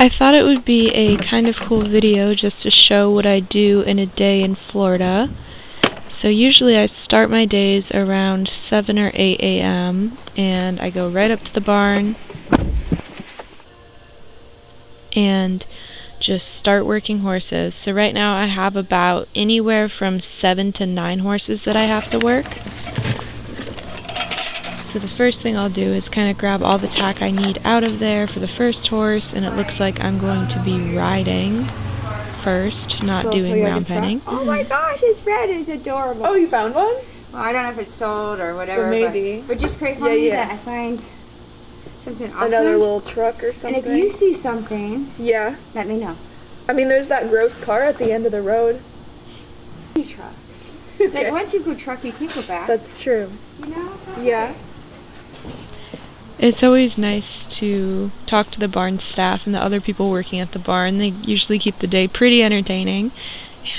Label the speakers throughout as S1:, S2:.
S1: I thought it would be a kind of cool video just to show what I do in a day in Florida. So usually I start my days around 7 or 8 a.m. and I go right up to the barn and just start working horses. So right now I have about anywhere from 7 to 9 horses that I have to work. So the first thing I'll do is kind of grab all the tack I need out of there for the first horse, and it looks like I'm going to be riding first, not doing round penning.
S2: Oh my gosh, it's red. It's adorable.
S3: Oh, you found one?
S2: Well, I don't know if it's sold or whatever.
S3: But maybe.
S2: But just pray for me that I find something awesome.
S3: Another little truck or something.
S2: And if you see something, let me know.
S3: I mean, there's that gross car at the end of the road.
S2: Truck. Okay. Like once you go truck, you can't go back.
S3: That's true.
S2: You know?
S3: Yeah.
S1: It's always nice to talk to the barn staff and the other people working at the barn. They usually keep the day pretty entertaining.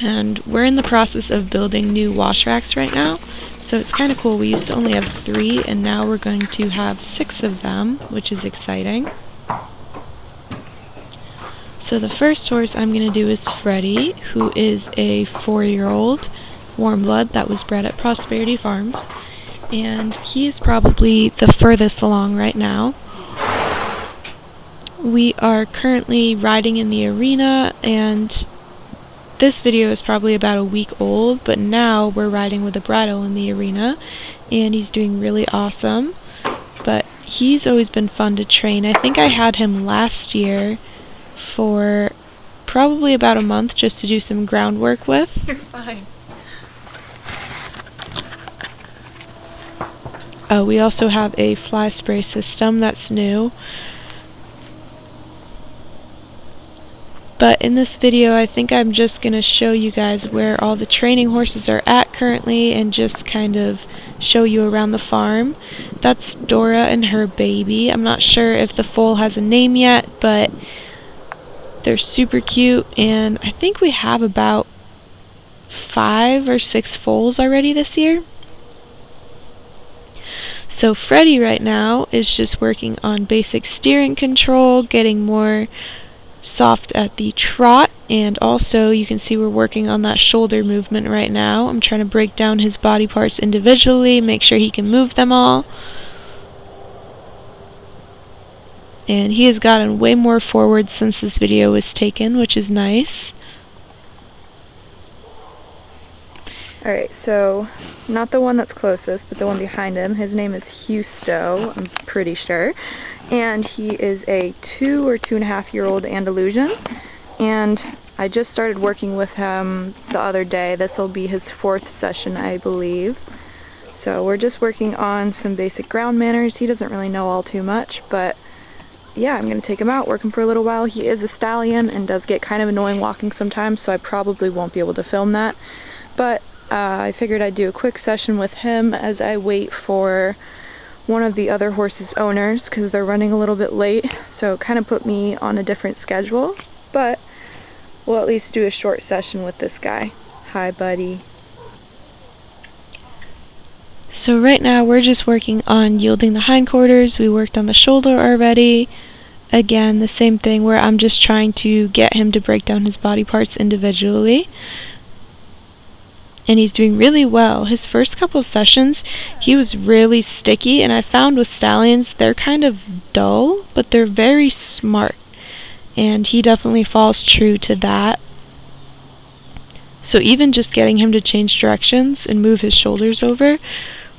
S1: And we're in the process of building new wash racks right now. So it's kind of cool. We used to only have 3 and now we're going to have 6 of them, which is exciting. So the first horse I'm going to do is Freddy, who is a 4-year-old warmblood that was bred at Prosperity Farms. And he is probably the furthest along right now. We are currently riding in the arena, and this video is probably about a week old, but now we're riding with a bridle in the arena, and he's doing really awesome. But he's always been fun to train. I think I had him last year for probably about a month just to do some groundwork with.
S3: You're fine.
S1: We also have a fly spray system that's new. But in this video, I think I'm just going to show you guys where all the training horses are at currently and just kind of show you around the farm. That's Dora and her baby. I'm not sure if the foal has a name yet, but they're super cute, and I think we have about 5 or 6 foals already this year. So Freddy right now is just working on basic steering control, getting more soft at the trot, and also you can see we're working on that shoulder movement right now. I'm trying to break down his body parts individually, make sure he can move them all. And he has gotten way more forward since this video was taken, which is nice.
S3: Alright, so not the one that's closest, but the one behind him. His name is Husto, I'm pretty sure. And he is a 2 or 2.5-year-old Andalusian. And I just started working with him the other day. This will be his 4th session, I believe. So we're just working on some basic ground manners. He doesn't really know all too much, but yeah, I'm going to take him out, work him for a little while. He is a stallion and does get kind of annoying walking sometimes, so I probably won't be able to film that. But I figured I'd do a quick session with him as I wait for one of the other horse's owners because they're running a little bit late, so it kind of put me on a different schedule. But we'll at least do a short session with this guy. Hi, buddy.
S1: So right now we're just working on yielding the hindquarters. We worked on the shoulder already. Again, the same thing where I'm just trying to get him to break down his body parts individually. And he's doing really well. His first couple of sessions, he was really sticky, and I found with stallions, they're kind of dull, but they're very smart. And he definitely falls true to that. So even just getting him to change directions and move his shoulders over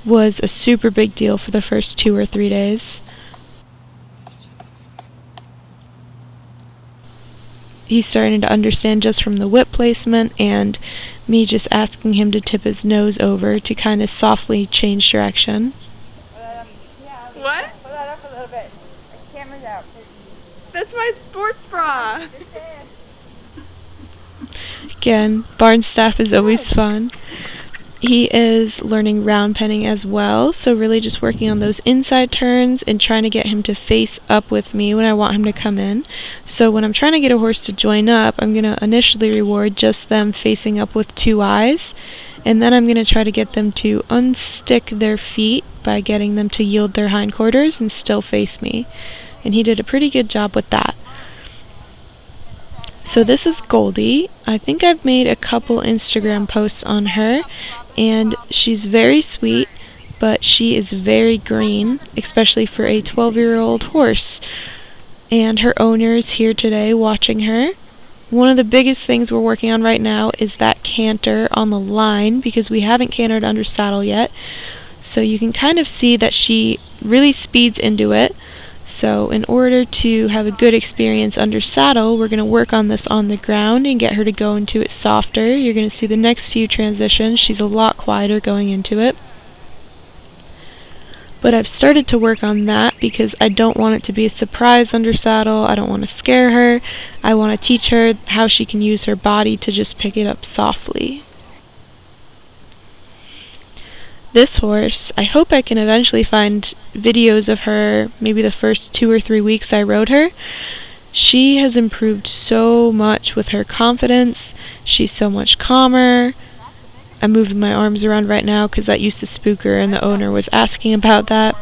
S1: was a super big deal for the first 2 or 3 days. He's starting to understand just from the whip placement and me just asking him to tip his nose over to kind of softly change direction.
S3: What?
S2: Pull that up a little bit. The camera's out.
S3: That's my sports bra.
S1: Again, barn staff is always fun. He is learning round penning as well, so really just working on those inside turns and trying to get him to face up with me when I want him to come in. So when I'm trying to get a horse to join up, I'm going to initially reward just them facing up with 2 eyes, and then I'm going to try to get them to unstick their feet by getting them to yield their hindquarters and still face me. And he did a pretty good job with that. So this is Goldie. I think I've made a couple Instagram posts on her, and she's very sweet, but she is very green, especially for a 12-year-old horse. And her owner is here today watching her. One of the biggest things we're working on right now is that canter on the line, because we haven't cantered under saddle yet. So you can kind of see that she really speeds into it. So in order to have a good experience under saddle, we're going to work on this on the ground and get her to go into it softer. You're going to see the next few transitions. She's a lot quieter going into it. But I've started to work on that because I don't want it to be a surprise under saddle. I don't want to scare her. I want to teach her how she can use her body to just pick it up softly. This horse, I hope I can eventually find videos of her, maybe the first 2 or 3 weeks I rode her. She has improved so much with her confidence. She's so much calmer. I'm moving my arms around right now because that used to spook her and the owner was asking about that.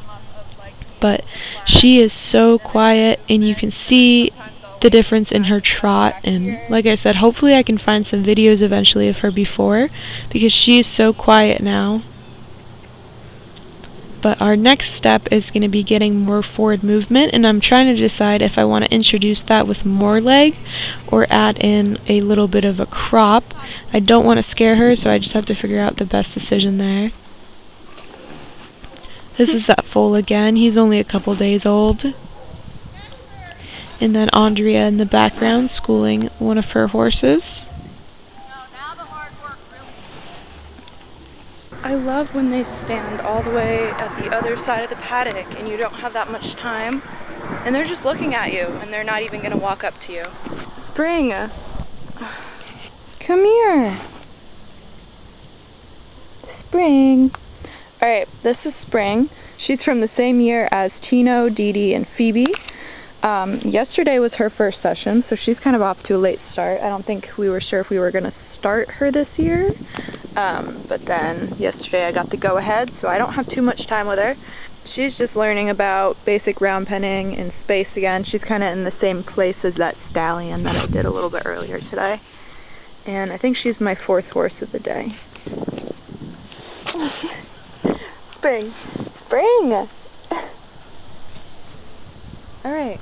S1: But she is so quiet, and you can see the difference in her trot. And like I said, hopefully I can find some videos eventually of her before, because she is so quiet now. But our next step is going to be getting more forward movement, and I'm trying to decide if I want to introduce that with more leg or add in a little bit of a crop. I don't want to scare her, so I just have to figure out the best decision there. This is that foal again. He's only a couple days old. And then Andrea in the background schooling one of her horses.
S3: I love when they stand all the way at the other side of the paddock and you don't have that much time, and they're just looking at you and they're not even going to walk up to you. Spring! Come here! Spring! Alright, this is Spring. She's from the same year as Tino, Dede, and Phoebe. Yesterday was her first session, so she's kind of off to a late start. I don't think we were sure if we were going to start her this year. But then yesterday I got the go-ahead, so I don't have too much time with her. She's just learning about basic round penning and space again. She's kind of in the same place as that stallion that I did a little bit earlier today. And I think she's my 4th horse of the day. Spring! Spring! Alright.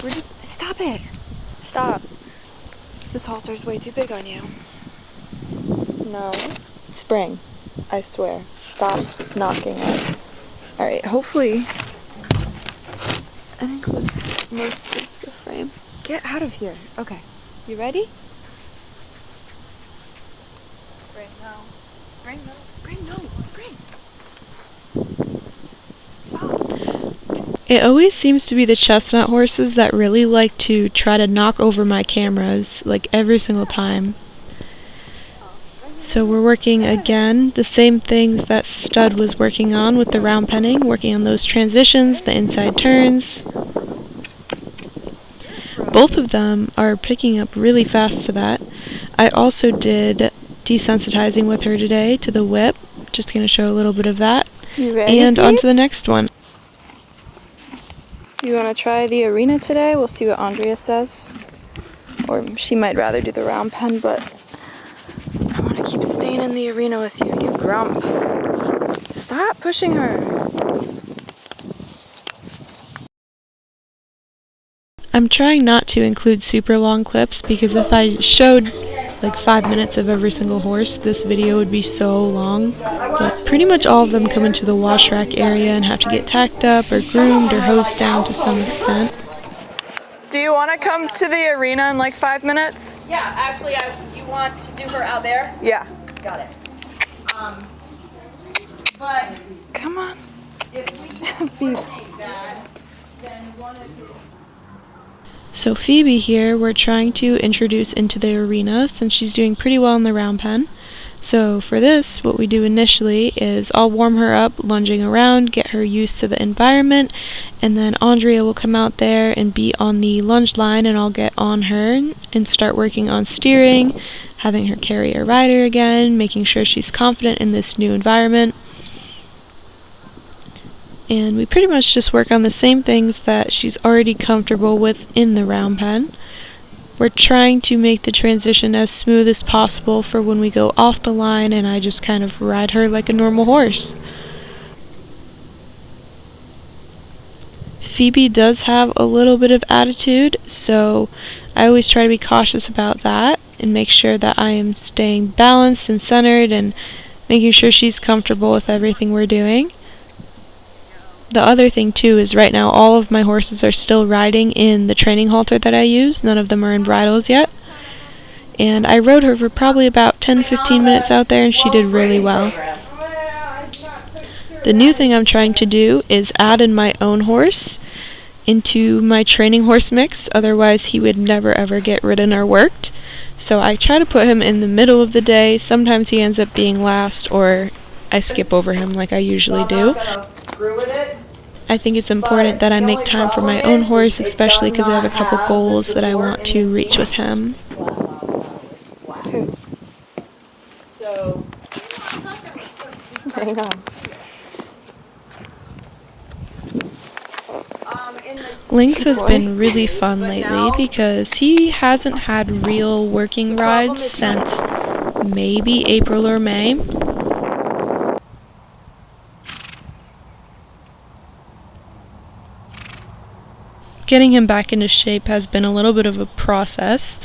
S3: We're just... Stop it! Stop. This halter's way too big on you. No. Spring. I swear. Stop knocking it. Alright, hopefully that includes most of the frame. Get out of here. Okay. You ready? Spring, no. Spring, no. Spring, no. Spring. Stop.
S1: It always seems to be the chestnut horses that really like to try to knock over my cameras, like every single time. So we're working again the same things that Stud was working on with the round penning, working on those transitions, the inside turns. Both of them are picking up really fast to that. I also did desensitizing with her today to the whip. Just going to show a little bit of that.
S3: You ready,
S1: and on to the
S3: Phoebes?
S1: next one.
S3: You want to try the arena today? We'll see what Andrea says. Or she might rather do the round pen, but I want to keep staying in the arena with you, you grump. Stop pushing her.
S1: I'm trying not to include super long clips, because if I showed like 5 minutes of every single horse, this video would be so long. But pretty much all of them come into the wash rack area and have to get tacked up or groomed or hosed down to some extent.
S3: Do you want to come to the arena in like 5 minutes?
S2: Yeah, actually, you want to do her out there?
S3: Yeah.
S2: Got it. But
S3: Come on.
S2: if we
S3: Phoebes.
S2: coordinate that, then one of you...
S1: So Phoebe here, we're trying to introduce into the arena since she's doing pretty well in the round pen. So for this, what we do initially is I'll warm her up lunging around, get her used to the environment, and then Andrea will come out there and be on the lunge line, and I'll get on her and start working on steering, having her carry her rider again, making sure she's confident in this new environment. And we pretty much just work on the same things that she's already comfortable with in the round pen. We're trying to make the transition as smooth as possible for when we go off the line and I just kind of ride her like a normal horse. Phoebe does have a little bit of attitude, so I always try to be cautious about that and make sure that I am staying balanced and centered and making sure she's comfortable with everything we're doing. The other thing too is right now all of my horses are still riding in the training halter that I use. None of them are in bridles yet. And I rode her for probably about 10-15 minutes out there and she did really well. The new thing I'm trying to do is add in my own horse into my training horse mix, otherwise he would never ever get ridden or worked. So I try to put him in the middle of the day. Sometimes he ends up being last or I skip over him like I usually do. I think it's important that I make time for my own horse, especially because I have a couple goals that I want to reach with him.
S2: So,
S3: Hang on.
S1: Lynx has been really fun lately because he hasn't had real working rides since maybe April or May. Getting him back into shape has been a little bit of a process.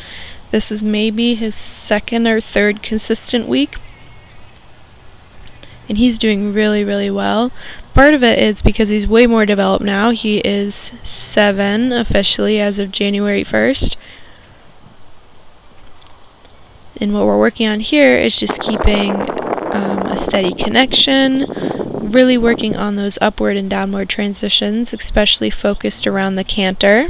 S1: This is maybe his second or third consistent week. And he's doing really, really well. Part of it is because he's way more developed now. He is 7 officially as of January 1st. And what we're working on here is just keeping a steady connection, really working on those upward and downward transitions, especially focused around the canter.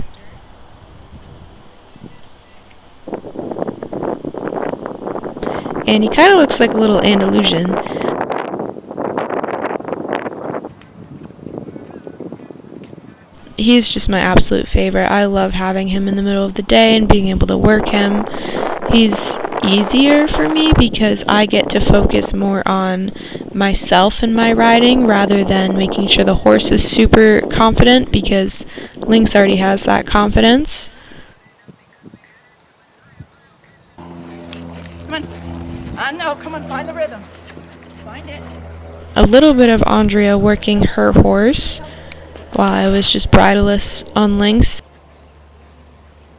S1: And he kind of looks like a little Andalusian. He's just my absolute favorite. I love having him in the middle of the day and being able to work him. He's easier for me because I get to focus more on myself and my riding rather than making sure the horse is super confident, because Lynx already has that confidence.
S2: come on. I know, come on, find the rhythm. Find it.
S1: A little bit of Andrea working her horse while I was just bridleless on Lynx.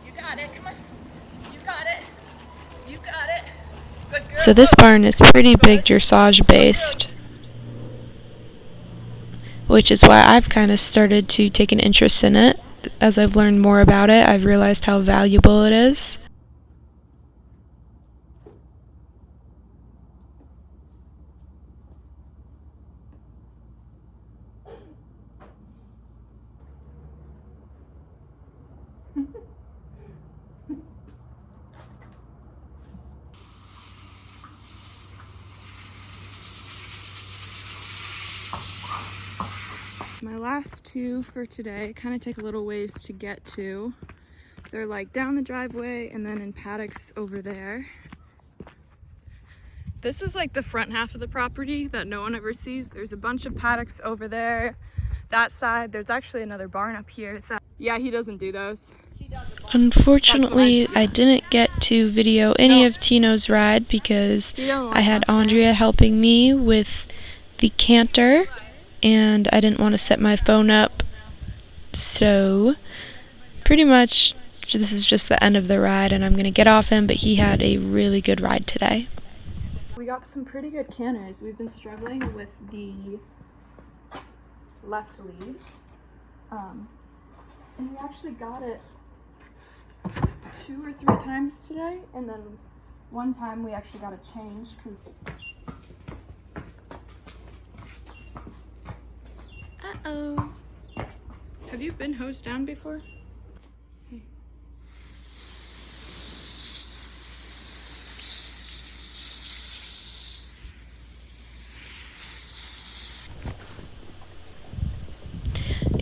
S2: You got it, come on. You got it. You got it. Good girl.
S1: So this barn is pretty big dressage based, which is why I've kind of started to take an interest in it. As I've learned more about it, I've realized how valuable it is. My last two for today kind of take a little ways to get to. They're like down the driveway and then in paddocks over there. This is like the front half of the property that no one ever sees. There's a bunch of paddocks over there. That side, there's actually another barn up here. Yeah, he doesn't do those. Unfortunately, I didn't get to video any of Tino's ride because I had Andrea helping me with the canter. And I didn't want to set my phone up, so pretty much this is just the end of the ride and I'm going to get off him, but he had a really good ride today. We got some pretty good canters. We've been struggling with the left lead, and we actually got it 2 or 3 times today, and then one time we actually got a change because uh-oh. Have you been hosed down before?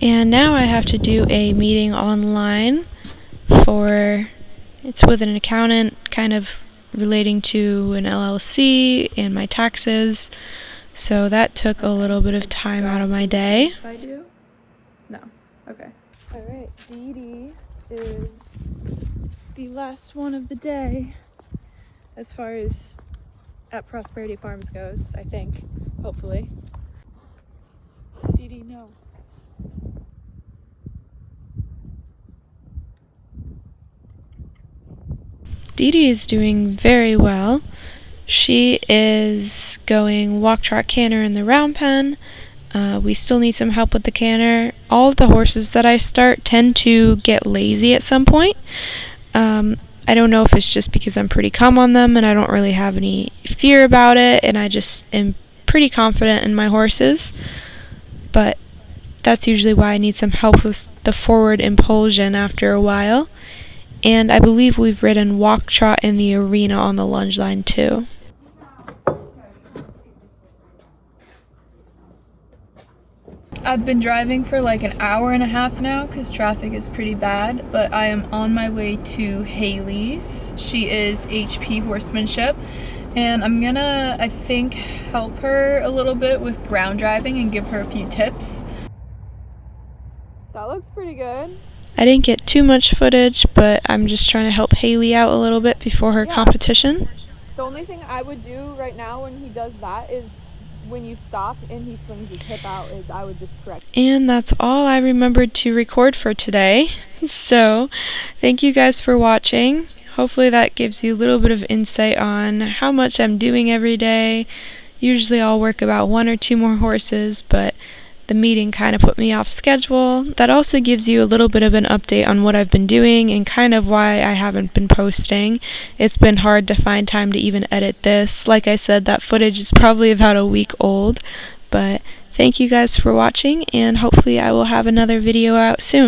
S1: And now I have to do a meeting online it's with an accountant, kind of relating to an LLC and my taxes. So that took a little bit of time out of my day. If I do? No. Okay. Alright, Dede is
S3: the last one of the day as far as at Prosperity Farms goes, I think, hopefully. Dede, no.
S1: Dede is doing very well. She is going walk, trot, canter in the round pen. We still need some help with the canter. All of the horses that I start tend to get lazy at some point. I don't know if it's just because I'm pretty calm on them and I don't really have any fear about it, and I just am pretty confident in my horses. But that's usually why I need some help with the forward impulsion after a while. And I believe we've ridden walk trot in the arena on the lunge line too.
S3: I've been driving for like an hour and a half now because traffic is pretty bad, but I am on my way to Haley's. She is HP Horsemanship, and I'm gonna, I think, help her a little bit with ground driving and give her a few tips. That looks pretty good.
S1: I didn't get too much footage, but I'm just trying to help Haley out a little bit before her competition.
S3: The only thing I would do right now when he does that is when you stop and he swings his hip out, is I would just correct.
S1: And that's all I remembered to record for today. So thank you guys for watching. Hopefully that gives you a little bit of insight on how much I'm doing every day. Usually I'll work about 1 or 2 more horses, but the meeting kind of put me off schedule. That also gives you a little bit of an update on what I've been doing and kind of why I haven't been posting. It's been hard to find time to even edit this. Like I said, that footage is probably about a week old, but thank you guys for watching, and hopefully I will have another video out soon.